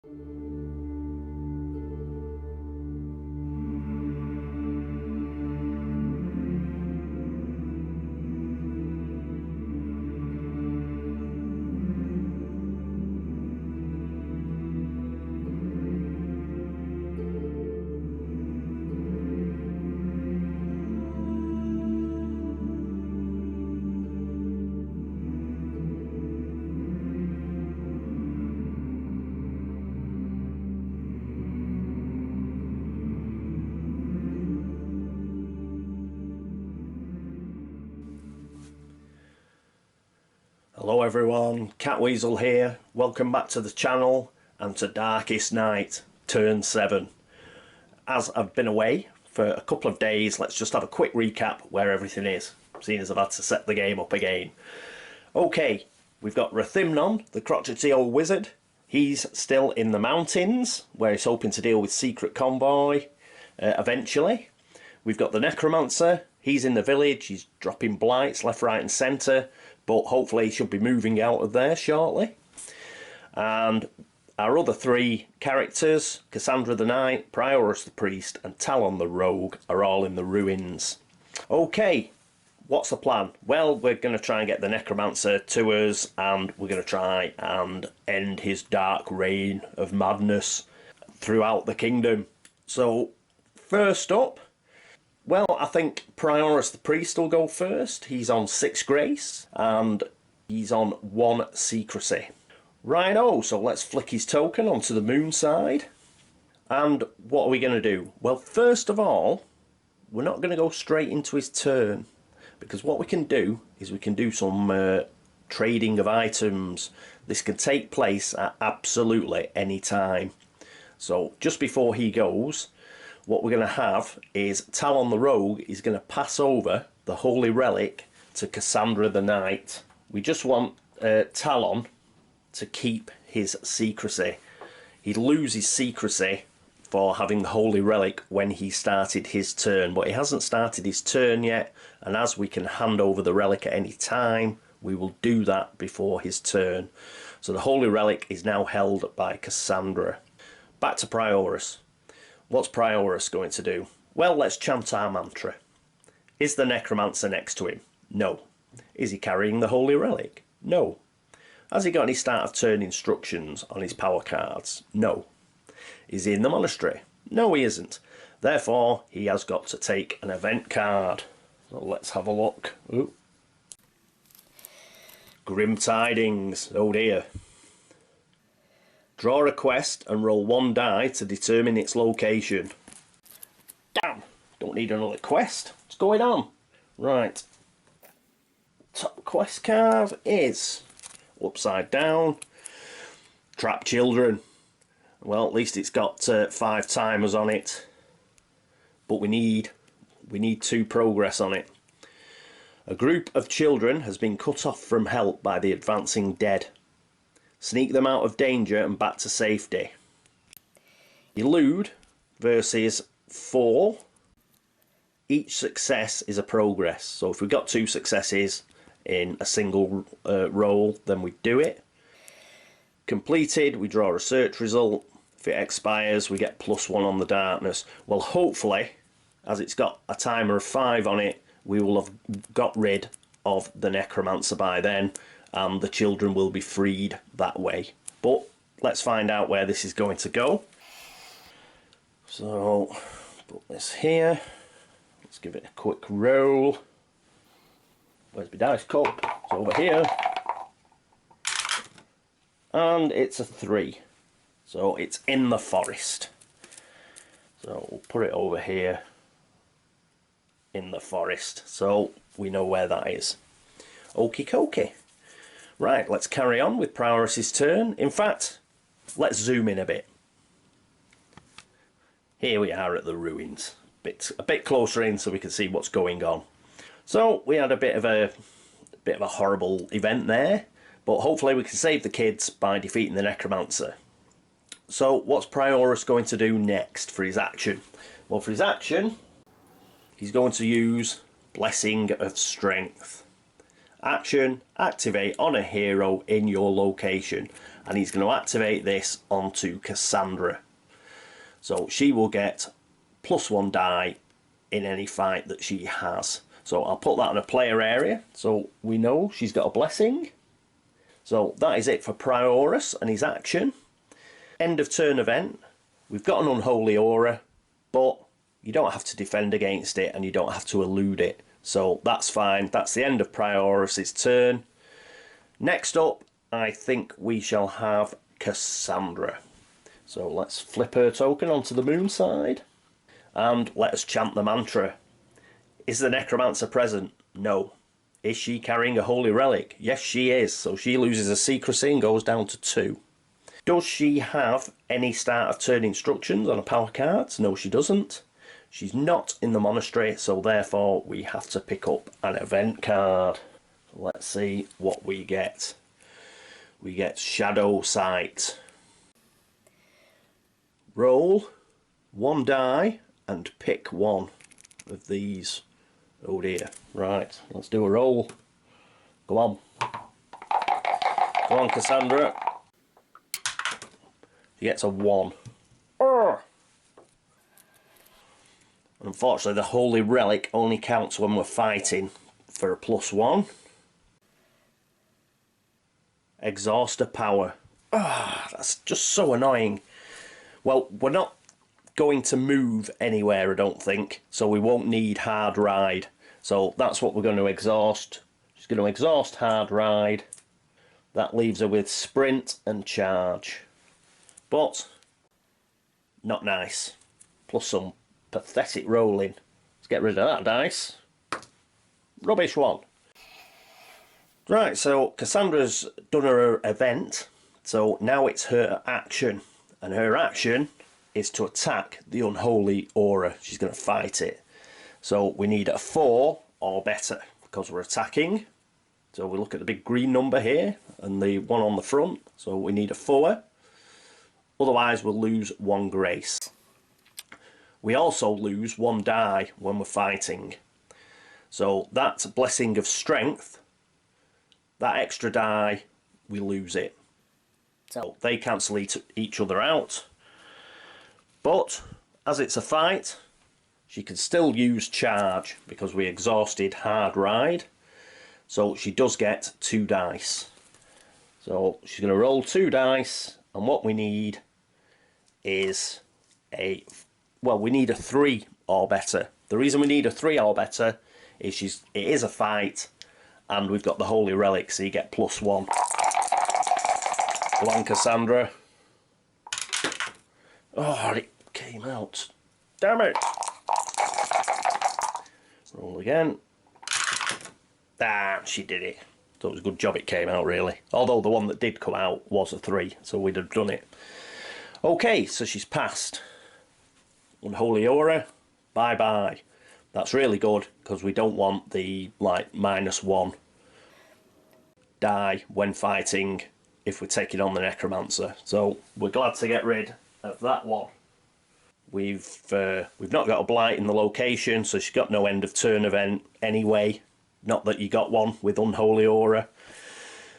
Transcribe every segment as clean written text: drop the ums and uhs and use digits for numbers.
Hello everyone, Catweazle here. Welcome back to the channel and to Darkest Night, Turn 7. As I've been away for a couple of days, let's just have a quick recap where everything is, seeing as I've had to set the game up again. Okay, we've got Rathymnon, the crotchety old wizard. He's still in the mountains, where he's hoping to deal with secret convoy eventually. We've got the Necromancer. He's in the village, he's dropping blights left, right and centre, but hopefully he should be moving out of there shortly. And our other three characters, Cassandra the Knight, Prioris the Priest and Talon the Rogue, are all in the ruins. Okay, what's the plan? Well, we're going to try and get the Necromancer to us, and we're going to try and end his dark reign of madness throughout the kingdom. So, first up, well, I think Prioris the Priest will go first. He's on 6 Grace and he's on 1 Secrecy. Righto, so let's flick his token onto the moon side. And what are we going to do? Well, first of all, we're not going to go straight into his turn, because what we can do is we can do some trading of items. This can take place at absolutely any time. So just before he goes, what we're going to have is Talon the Rogue is going to pass over the Holy Relic to Cassandra the Knight. We just want Talon to keep his secrecy. He'd lose his secrecy for having the Holy Relic when he started his turn, but he hasn't started his turn yet, and as we can hand over the relic at any time, we will do that before his turn. So the Holy Relic is now held by Cassandra. Back to Prioris. What's Prioris going to do? Well, let's chant our mantra. Is the Necromancer next to him? No. Is he carrying the Holy Relic? No. Has he got any start of turn instructions on his power cards? No. Is he in the monastery? No, he isn't. Therefore, he has got to take an event card. So let's have a look. Ooh. Grim Tidings. Oh dear. Draw a quest and roll 1 die to determine its location. Damn! Don't need another quest. What's going on? Right. Top quest card is upside down. Trap children. Well, at least it's got 5 timers on it. But we need 2 progress on it. A group of children has been cut off from help by the advancing dead. Sneak them out of danger and back to safety. Elude versus 4. Each success is a progress. So if we've got 2 successes in a single roll, then we do it. Completed, we draw a search result. If it expires, we get +1 on the darkness. Well, hopefully, as it's got a timer of 5 on it, we will have got rid of the Necromancer by then, and the children will be freed that way. But let's find out where this is going to go. So put this here. Let's give it a quick roll. Where's my dice cup? It's over here. And it's a 3. So it's in the forest. So we'll put it over here. In the forest. So we know where that is. Okie dokie. Right, let's carry on with Prioris' turn. In fact, let's zoom in a bit. Here we are at the ruins. A bit closer in so we can see what's going on. So we had a bit of a horrible event there, but hopefully we can save the kids by defeating the Necromancer. So what's Prioris going to do next for his action? Well, for his action, he's going to use Blessing of Strength. Action, activate on a hero in your location. and he's going to activate this onto Cassandra. So she will get +1 die in any fight that she has. So I'll put that in a player area so we know she's got a blessing. So that is it for Prioris and his action. End of turn event. We've got an Unholy Aura, but you don't have to defend against it and you don't have to elude it. So that's fine. That's the end of Prioris' turn. Next up, I think we shall have Cassandra. So let's flip her token onto the moon side. And let us chant the mantra. Is the Necromancer present? No. Is she carrying a holy relic? Yes, she is. So she loses a secrecy and goes down to 2. Does she have any start of turn instructions on a power card? No, she doesn't. She's not in the monastery, so therefore we have to pick up an event card. Let's see what we get. We get Shadow Sight. Roll 1 die and pick one of these. Oh dear. Right, let's do a roll. Go on. Go on, Cassandra. She gets a 1. Unfortunately, the Holy Relic only counts when we're fighting for a +1. Exhaust her power. That's just so annoying. Well, we're not going to move anywhere, I don't think, so we won't need Hard Ride. So that's what we're going to exhaust. She's going to exhaust Hard Ride. That leaves her with Sprint and Charge. But not nice. Plus some pathetic rolling. Let's get rid of that dice. Rubbish one. Right, so Cassandra's done her event, so now it's her action. And her action is to attack the Unholy Aura. She's going to fight it. So we need a 4 or better because we're attacking. So we look at the big green number here and the one on the front. So we need a 4. Otherwise we'll lose 1 grace. We also lose 1 die when we're fighting. So that's a Blessing of Strength. That extra die, we lose it. So they cancel each other out. But as it's a fight, she can still use Charge because we exhausted Hard Ride. So she does get 2 dice. So she's going to roll 2 dice, and what we need is we need a 3 or better. The reason we need a 3 or better is it is a fight, and we've got the Holy Relic, so you get +1. Go on, Cassandra. Oh, it came out. Damn it! Roll again. Ah, she did it. So it was a good job it came out, really. Although the one that did come out was a 3, so we'd have done it. Okay, so she's passed. Unholy Aura, bye-bye. That's really good, because we don't want the, -1 die when fighting if we're taking on the Necromancer. So we're glad to get rid of that one. We've not got a blight in the location, so she's got no end of turn event anyway. Not that you got one with Unholy Aura.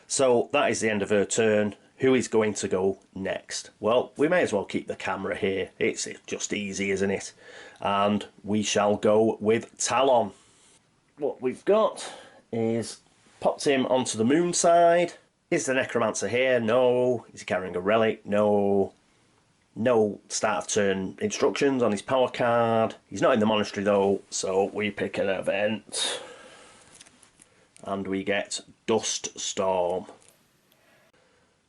So that is the end of her turn. Who is going to go next? Well, we may as well keep the camera here. It's just easy, isn't it? And we shall go with Talon. What we've got is popped him onto the moon side. Is the Necromancer here? No. Is he carrying a relic? No. No start of turn instructions on his power card. He's not in the monastery though, so we pick an event. And we get Dust Storm.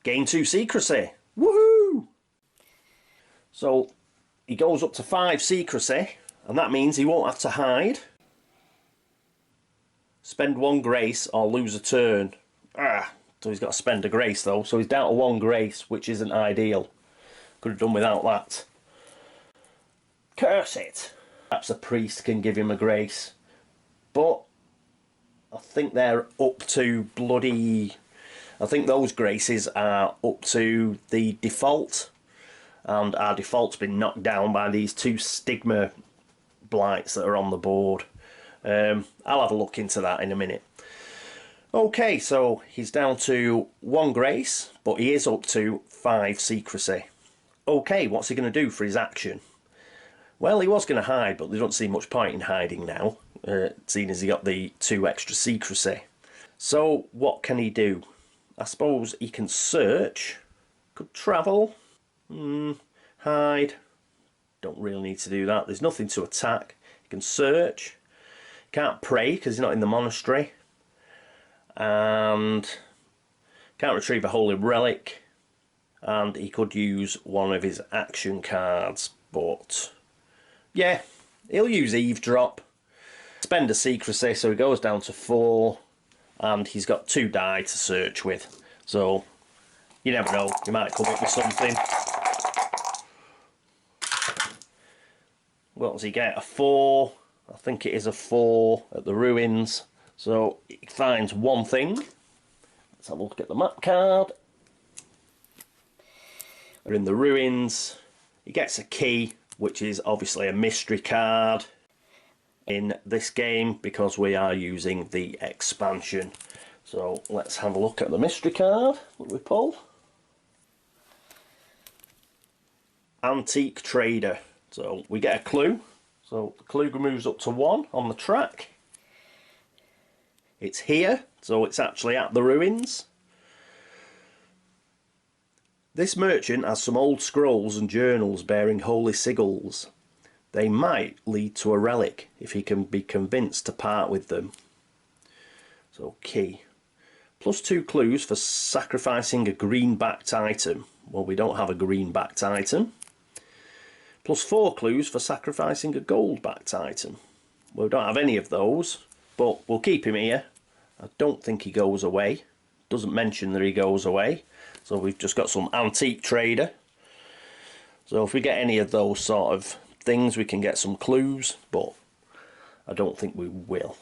Gain 2 secrecy. Woohoo! So he goes up to 5 secrecy, and that means he won't have to hide. Spend 1 grace or lose a turn. So he's got to spend a grace though, so he's down to 1 grace, which isn't ideal. Could have done without that. Curse it! Perhaps a priest can give him a grace. But I think they're up to bloody... I think those graces are up to the default, and our default's been knocked down by these 2 stigma blights that are on the board. I'll have a look into that in a minute. Okay, so he's down to 1 grace, but he is up to 5 secrecy. Okay, what's he going to do for his action? Well, he was going to hide, but they don't see much point in hiding now, seeing as he got the 2 extra secrecy. So, what can he do? I suppose he can search, could travel, hide. Don't really need to do that. There's nothing to attack. He can search. Can't pray because he's not in the monastery. And can't retrieve a holy relic. And he could use one of his action cards. But yeah, he'll use eavesdrop. Spend a secrecy, so he goes down to 4. And he's got 2 die to search with. So you never know, you might come up with something. What does he get? A 4. I think it is a 4 at the ruins. So he finds 1 thing. Let's have a look at the map card. We're in the ruins. He gets a key, which is obviously a mystery card in this game because we are using the expansion. So let's have a look at the mystery card that we pull. Antique Trader. So we get a clue. So the clue moves up to 1 on the track. It's here, so it's actually at the ruins. This merchant has some old scrolls and journals bearing holy sigils. They might lead to a relic if he can be convinced to part with them. So key. +2 clues for sacrificing a green-backed item. Well, we don't have a green-backed item. +4 clues for sacrificing a gold-backed item. Well, we don't have any of those, but we'll keep him here. I don't think he goes away. Doesn't mention that he goes away. So we've just got some antique trader. So if we get any of those sort of things, we can get some clues, but I don't think we will.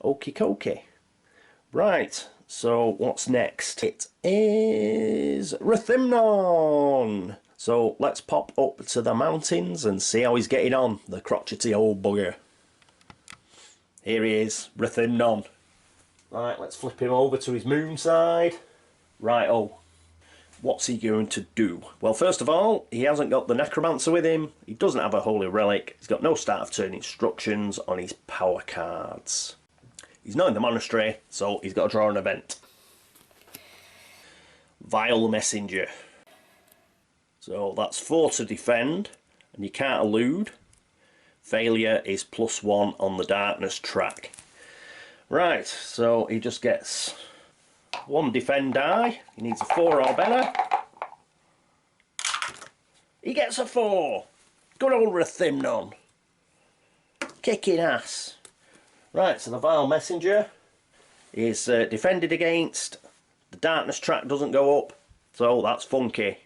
Okie dokie. Right, so what's next? It is Rathymnon. So let's pop up to the mountains and see how he's getting on, the crotchety old bugger. Here he is, Rathymnon. Right, let's flip him over to his moon side. Right, what's he going to do? Well, first of all, he hasn't got the Necromancer with him. He doesn't have a holy relic. He's got no start of turn instructions on his power cards. He's not in the monastery, so he's got to draw an event. Vile Messenger. So that's 4 to defend, and you can't elude. Failure is +1 on the darkness track. Right, so he just gets 1 defend die. He needs a 4 or better. He gets a 4. Good old Rathymnon. Kicking ass. Right, so the Vile Messenger is defended against. The darkness track doesn't go up, so that's funky.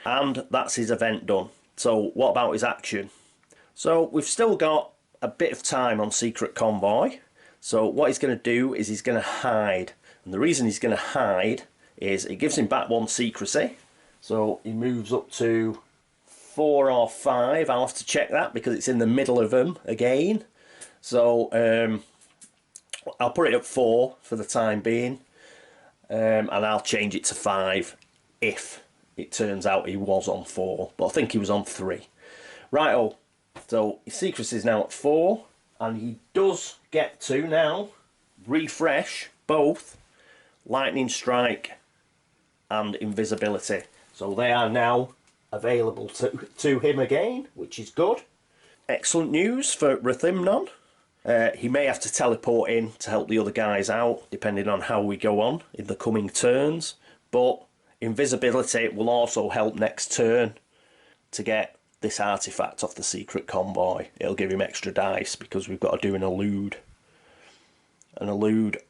And that's his event done. So what about his action? So we've still got a bit of time on Secret Convoy. So what he's going to do is he's going to hide. And the reason he's going to hide is it gives him back 1 secrecy. So he moves up to 4 or 5. I'll have to check that because it's in the middle of them again. So I'll put it at 4 for the time being. And I'll change it to 5 if it turns out he was on 4. But I think he was on 3. Right, so his secrecy is now at 4. And he does get to now refresh both Lightning Strike and Invisibility. So they are now available to him again, which is good. Excellent news for Rathymnon. He may have to teleport in to help the other guys out, depending on how we go on in the coming turns. But Invisibility will also help next turn to get this artifact off the Secret Convoy. It'll give him extra dice because we've got to do an elude. An elude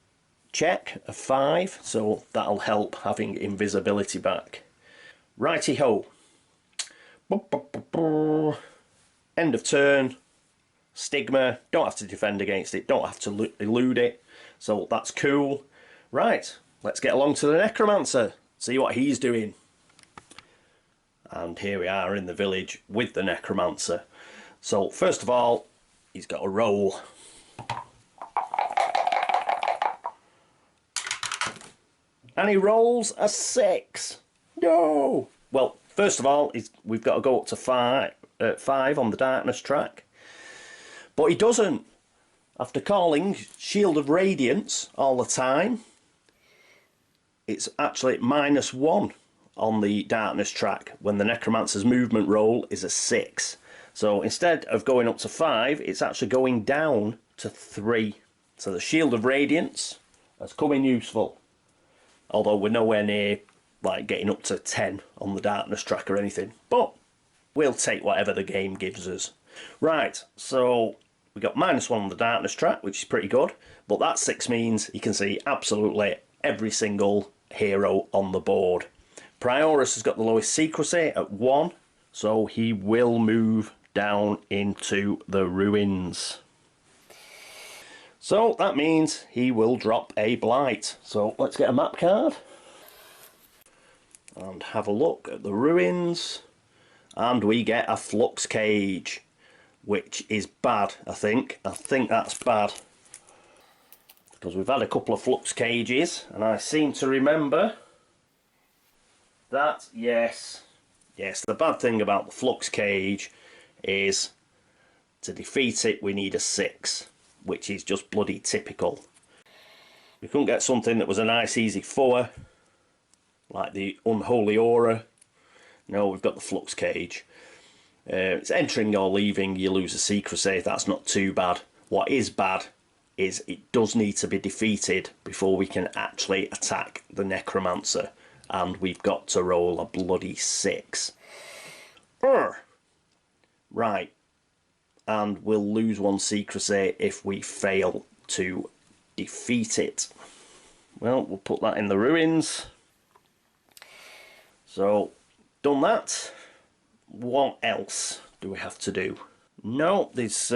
check of 5, so that'll help having invisibility back. Righty ho. End of turn. Stigma. Don't have to defend against it. Don't have to elude it. So that's cool. Right. Let's get along to the Necromancer. See what he's doing. And here we are in the village with the Necromancer. So first of all, he's got a roll. And he rolls a 6. No! Well, first of all, we've got to go up to 5 on the darkness track. But he doesn't. After calling Shield of Radiance all the time, it's actually -1 on the darkness track when the Necromancer's movement roll is a 6. So instead of going up to 5, it's actually going down to 3. So the Shield of Radiance has come in useful. Although we're nowhere near like getting up to 10 on the darkness track or anything. But we'll take whatever the game gives us. Right, so we got -1 on the darkness track, which is pretty good. But that 6 means you can see absolutely every single hero on the board. Prioris has got the lowest secrecy at 1, so he will move down into the ruins. So that means he will drop a blight. So let's get a map card and have a look at the ruins. And we get a flux cage, which is bad, I think. I think that's bad. Because we've had a couple of flux cages, and I seem to remember that, yes, the bad thing about the flux cage is to defeat it we need a 6, which is just bloody typical. We couldn't get something that was a nice easy 4, like the Unholy Aura. No, we've got the flux cage. It's entering or leaving, you lose a secrecy, that's not too bad. What is bad is it does need to be defeated before we can actually attack the Necromancer, and we've got to roll a bloody 6. Right, and we'll lose 1 secrecy if we fail to defeat it. Well, we'll put that in the ruins. So, done that. What else do we have to do? No, there's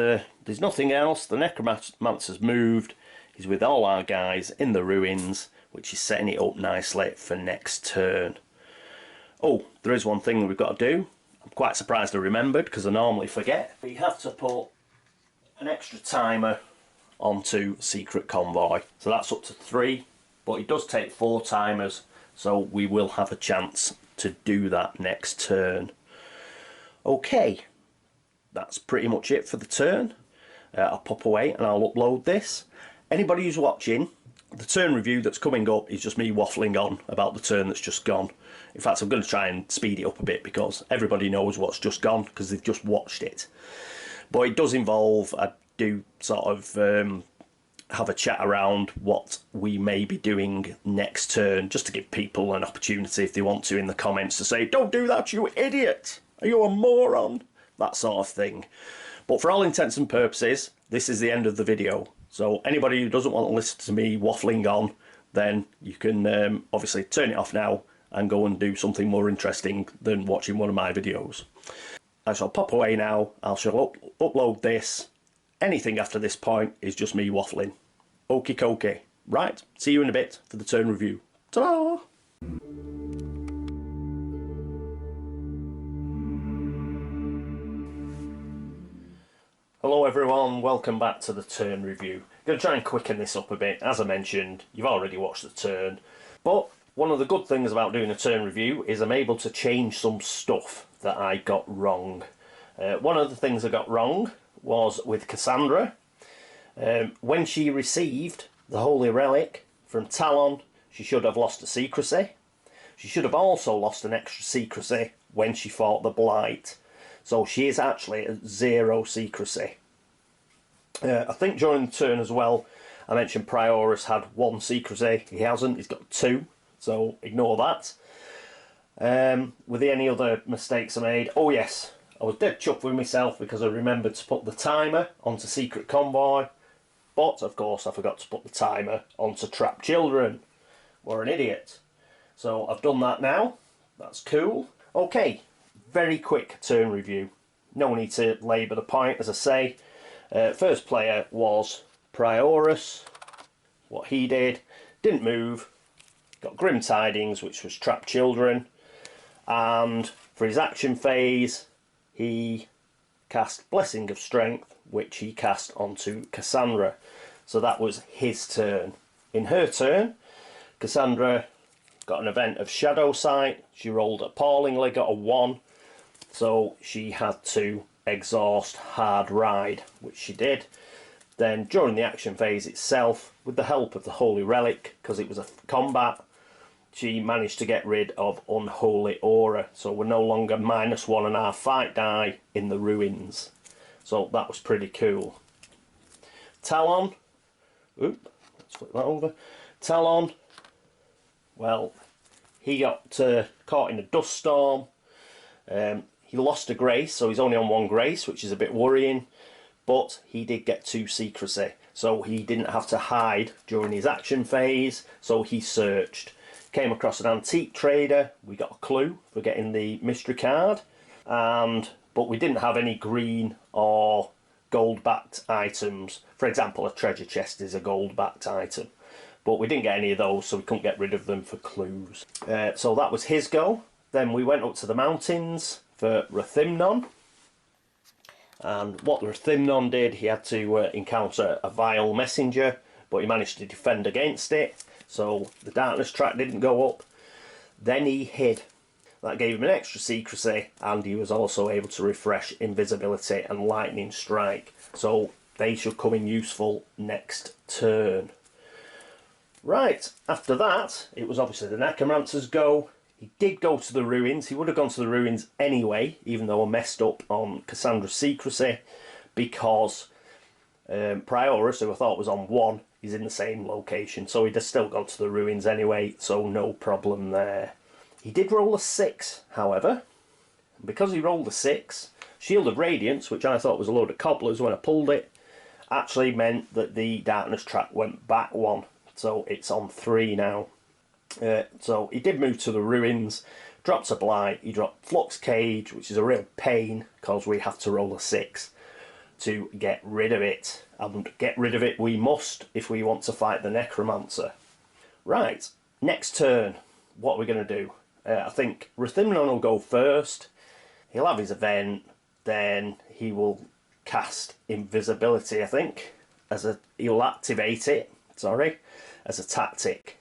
nothing else. The Necromancer's moved. He's with all our guys in the ruins, which is setting it up nicely for next turn. Oh, there is one thing that we've got to do. I'm quite surprised I remembered, because I normally forget. We have to put an extra timer onto Secret Convoy. So that's up to 3, but it does take 4 timers, so we will have a chance to do that next turn. Okay, that's pretty much it for the turn. I'll pop away and I'll upload this. Anybody who's watching, the turn review that's coming up is just me waffling on about the turn that's just gone. In fact, I'm going to try and speed it up a bit because everybody knows what's just gone because they've just watched it. But it does involve, I do sort of have a chat around what we may be doing next turn, just to give people an opportunity, if they want to, in the comments to say, "Don't do that, you idiot! Are you a moron?" That sort of thing. But for all intents and purposes, this is the end of the video. So anybody who doesn't want to listen to me waffling on, then you can obviously turn it off now and go and do something more interesting than watching one of my videos. I shall pop away now. I shall upload this. Anything after this point is just me waffling. Okie dokie. Right, see you in a bit for the turn review. Ta-da! Hello everyone, welcome back to the turn review. I'm going to try and quicken this up a bit. As I mentioned, you've already watched the turn. But one of the good things about doing a turn review is I'm able to change some stuff that I got wrong. One of the things I got wrong was with Cassandra. When she received the Holy Relic from Talon, she should have lost a secrecy. She should have also lost an extra secrecy when she fought the Blight. So she is actually at 0 secrecy. I think during the turn as well, I mentioned Prioris had 1 secrecy. He hasn't, he's got 2. So ignore that. Were there any other mistakes I made? Oh yes, I was dead chuffed with myself because I remembered to put the timer onto Secret Convoy. But of course I forgot to put the timer onto Trapped Children. What an idiot. So I've done that now. That's cool. Okay. Very quick turn review. No need to labour the point, as I say. First player was Prioris. What he did, didn't move, got Grim Tidings, which was Trapped Children, and for his action phase, he cast Blessing of Strength, which he cast onto Cassandra. So that was his turn. In her turn, Cassandra got an event of Shadow Sight. She rolled appallingly, got a 1, so she had to exhaust Hard Ride, which she did. Then during the action phase itself, with the help of the Holy Relic, because it was a combat, she managed to get rid of Unholy Aura, so we're no longer -1 on our fight die in the ruins. So that was pretty cool. Talon, let's flip that over. Talon, well, he got caught in a dust storm. He lost a grace, so he's only on 1 grace, which is a bit worrying. But he did get 2 secrecy, so he didn't have to hide during his action phase, so he searched. Came across an antique trader, we got a clue for getting the mystery card, but we didn't have any green or gold-backed items. For example, a treasure chest is a gold-backed item, but we didn't get any of those, so we couldn't get rid of them for clues. So that was his go. Then we went up to the mountains for Rathymnon. And what Rathymnon did, he had to encounter a vile messenger, but he managed to defend against it, so the darkness track didn't go up. Then he hid. That gave him an extra secrecy, and he was also able to refresh invisibility and lightning strike, so they should come in useful next turn. Right, after that, it was obviously the Necromancer's go. He did go to the ruins. He would have gone to the ruins anyway, even though I messed up on Cassandra's secrecy, because Prioris, who I thought was on 1, is in the same location, so he'd have still gone to the ruins anyway, so no problem there. He did roll a 6, however. Because he rolled a 6, Shield of Radiance, which I thought was a load of cobblers when I pulled it, actually meant that the darkness track went back 1, so it's on 3 now. So he did move to the ruins, dropped a blight, he dropped Flux Cage, which is a real pain because we have to roll a 6 to get rid of it, and get rid of it we must if we want to fight the Necromancer. Right, next turn, what are we going to do? I think Rathymnon will go first. He'll have his event, then he will cast invisibility, I think, he'll activate it, as a tactic,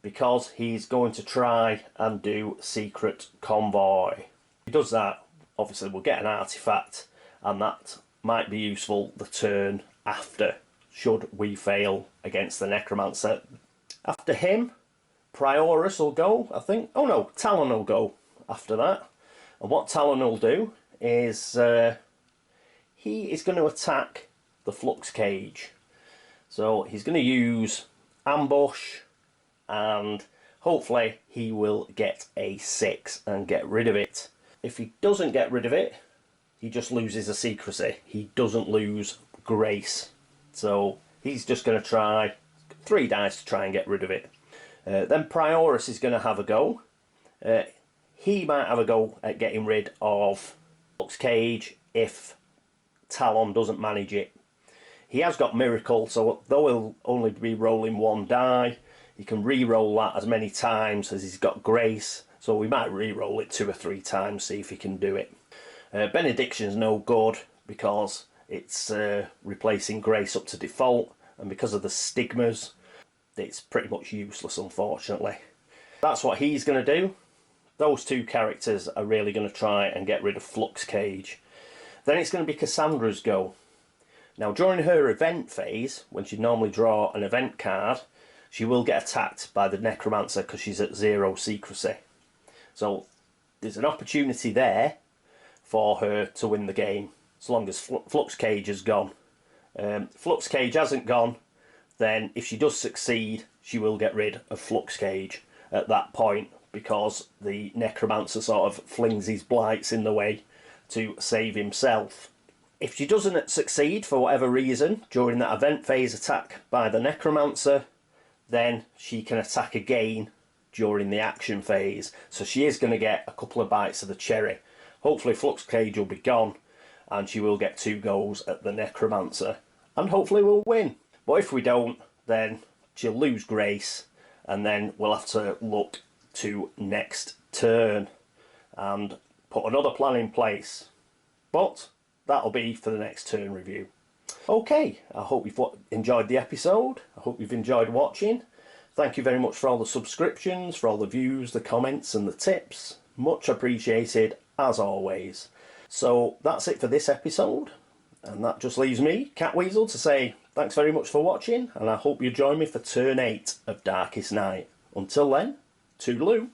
because he's going to try and do Secret Convoy. If he does that, obviously we'll get an artifact, and that might be useful the turn after, should we fail against the Necromancer. After him, Prioris will go, I think. Oh no, Talon will go after that. And what Talon will do is he is going to attack the Flux Cage. So he's going to use Ambush, and hopefully he will get a 6 and get rid of it. If he doesn't get rid of it, he just loses a secrecy. He doesn't lose grace. So he's just going to try 3 dice to try and get rid of it. Then Prioris is going to have a go. He might have a go at getting rid of Flux Cage if Talon doesn't manage it. He has got Miracle, so though he'll only be rolling 1 die, he can re-roll that as many times as he's got Grace, so we might re-roll it 2 or 3 times, see if he can do it. Benediction's no good because it's replacing Grace up to default, and because of the stigmas, it's pretty much useless, unfortunately. That's what he's going to do. Those 2 characters are really going to try and get rid of Flux Cage. Then it's going to be Cassandra's go. Now, during her event phase, when she'd normally draw an event card, she will get attacked by the Necromancer because she's at 0 secrecy. So there's an opportunity there for her to win the game, as long as Flux Cage has gone. Flux Cage hasn't gone, then if she does succeed, she will get rid of Flux Cage at that point, because the Necromancer sort of flings his blights in the way to save himself. If she doesn't succeed for whatever reason during that event phase attack by the Necromancer, then she can attack again during the action phase. So she is going to get a couple of bites of the cherry. Hopefully Flux Cage will be gone and she will get 2 goes at the Necromancer, and hopefully we'll win. But if we don't, then she'll lose Grace, and then we'll have to look to next turn and put another plan in place. But that'll be for the next turn review. Okay, I hope you've enjoyed the episode. I hope you've enjoyed watching. Thank you very much for all the subscriptions, for all the views, the comments and the tips. Much appreciated as always. So that's it for this episode. And that just leaves me, Catweazle, to say thanks very much for watching, and I hope you join me for turn 8 of Darkest Night. Until then, toodaloo.